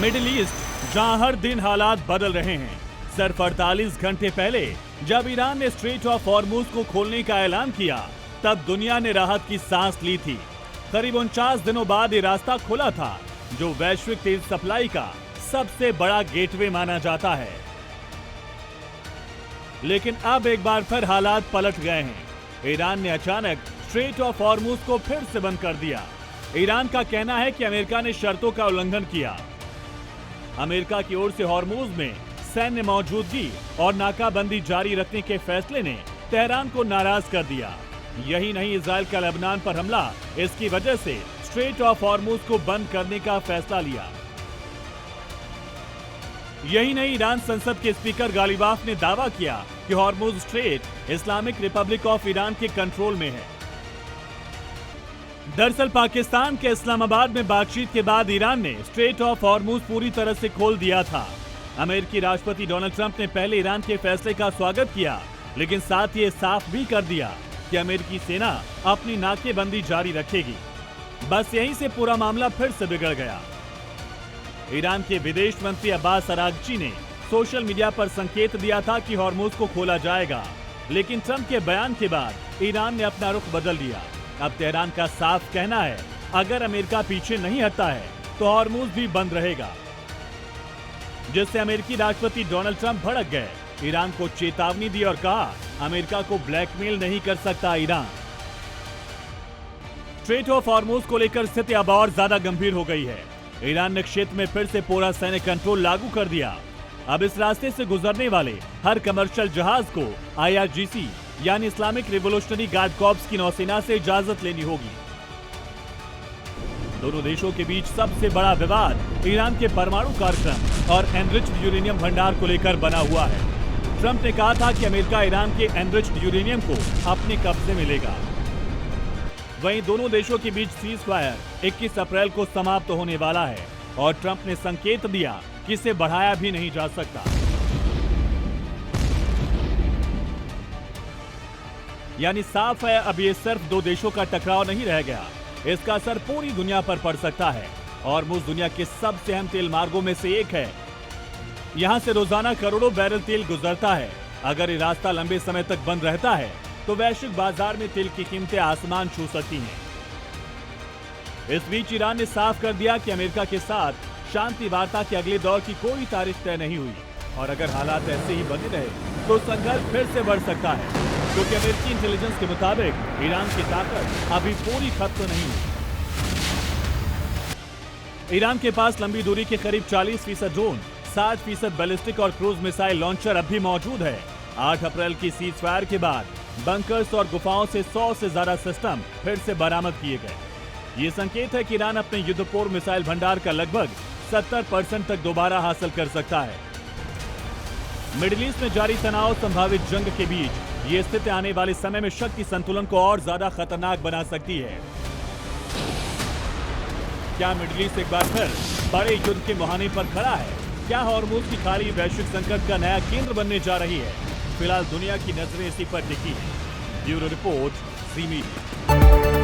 Middle east, जहां हर दिन हालात बदल रहे हैं। सिर्फ 48 घंटे पहले जब ईरान ने स्ट्रेट ऑफ हॉर्मुज को खोलने का ऐलान किया, तब दुनिया ने राहत की सांस ली थी। करीब 49 दिनों बाद ये रास्ता खुला था, जो वैश्विक तेल सप्लाई का सबसे बड़ा गेटवे माना जाता है। लेकिन अब एक बार फिर हालात पलट गए हैं। ईरान ने अचानक स्ट्रेट ऑफ हॉर्मुज को फिर से बंद कर दिया। ईरान का कहना है कि अमेरिका ने शर्तों का उल्लंघन किया। अमेरिका की ओर से हॉर्मुज में सैन्य मौजूदगी और नाकाबंदी जारी रखने के फैसले ने तेहरान को नाराज कर दिया। यही नहीं, इजराइल का लेबनान पर हमला, इसकी वजह से स्ट्रेट ऑफ हॉर्मुज को बंद करने का फैसला लिया। यही नहीं, ईरान संसद के स्पीकर गालिबाफ ने दावा किया कि Hormuz strait Islamic Republic of Iran के कंट्रोल में है। दरअसल पाकिस्तान के इस्लामाबाद में बातचीत के बाद ईरान ने स्ट्रेट ऑफ हॉर्मुज पूरी तरह से खोल दिया था। अमेरिकी राष्ट्रपति डोनाल्ड ट्रंप ने पहले ईरान के फैसले का स्वागत किया, लेकिन साथ ही साफ भी कर दिया कि अमेरिकी सेना अपनी नाकेबंदी जारी रखेगी। बस यहीं से पूरा मामला फिर से बिगड़ गया। ईरान के विदेश मंत्री अब्बास अरागची ने सोशल मीडिया पर संकेत दिया था कि हॉर्मुज को खोला जाएगा, लेकिन ट्रंप के बयान के बाद ईरान ने अपना रुख बदल दिया। अब तेहरान का साफ कहना है, अगर अमेरिका पीछे नहीं हटता है तो हॉर्मुज भी बंद रहेगा, जिससे अमेरिकी राष्ट्रपति डोनाल्ड ट्रंप भड़क गए। ईरान को चेतावनी दी और कहा, अमेरिका को ब्लैकमेल नहीं कर सकता ईरान। स्ट्रेट ऑफ हॉर्मुज को लेकर स्थिति अब और ज्यादा गंभीर हो गई है। ईरान ने क्षेत्र में फिर से पूरा सैन्य कंट्रोल लागू कर दिया। अब इस रास्ते से गुजरने वाले हर कमर्शियल जहाज को IRGC यानी इस्लामिक रिवोल्यूशनरी गार्ड कॉर्प्स की नौसेना से इजाजत लेनी होगी। दोनों देशों के बीच सबसे बड़ा विवाद ईरान के परमाणु कार्यक्रम और एनरिच्ड यूरेनियम भंडार को लेकर बना हुआ है। ट्रंप ने कहा था कि अमेरिका ईरान के एनरिच्ड यूरेनियम को अपने कब्जे में लेगा। वहीं दोनों देशों के बीच सीज फायर 21 अप्रैल को समाप्त होने वाला है और ट्रंप ने संकेत दिया कि इसे बढ़ाया भी नहीं जा सकता। यानी साफ है, अब ये सिर्फ दो देशों का टकराव नहीं रह गया, इसका असर पूरी दुनिया पर पड़ सकता है। हॉर्मुज दुनिया के सबसे अहम तेल मार्गों में से एक है। यहां से रोजाना करोड़ों बैरल तेल गुजरता है। अगर ये रास्ता लंबे समय तक बंद रहता है तो वैश्विक बाजार में तेल की कीमतें आसमान छू सकती हैं। इस बीच ईरान ने साफ कर दिया कि अमेरिका के साथ शांति वार्ता के अगले दौर की कोई तारीख तय नहीं हुई और अगर हालात ऐसे ही बने रहे तो संघर्ष फिर से बढ़ सकता है, क्योंकि अमेरिकी इंटेलिजेंस के मुताबिक ईरान की ताकत अभी पूरी खत्म नहीं हुई। ईरान के पास लंबी दूरी के करीब 40% ड्रोन, 60% बैलिस्टिक और क्रूज मिसाइल लॉन्चर अब भी मौजूद है। 8 अप्रैल की सीज फायर के बाद बंकर्स और गुफाओं से 100 से ज्यादा सिस्टम फिर से बरामद किए गए। ये संकेत है कि ईरान अपने युद्धपोर मिसाइल भंडार का लगभग 70% तक दोबारा हासिल कर सकता है। मिडिल ईस्ट में जारी तनाव, संभावित जंग के बीच ये स्थिति आने वाले समय में शक्ति संतुलन को और ज्यादा खतरनाक बना सकती है। क्या मिडिल ईस्ट एक बार फिर बड़े युद्ध के मुहाने पर खड़ा है? क्या हॉर्मुज की खाड़ी वैश्विक संकट का नया केंद्र बनने जा रही है? फिलहाल दुनिया की नजरें इसी पर टिकी है। ब्यूरो रिपोर्ट, ज़ी मीडिया।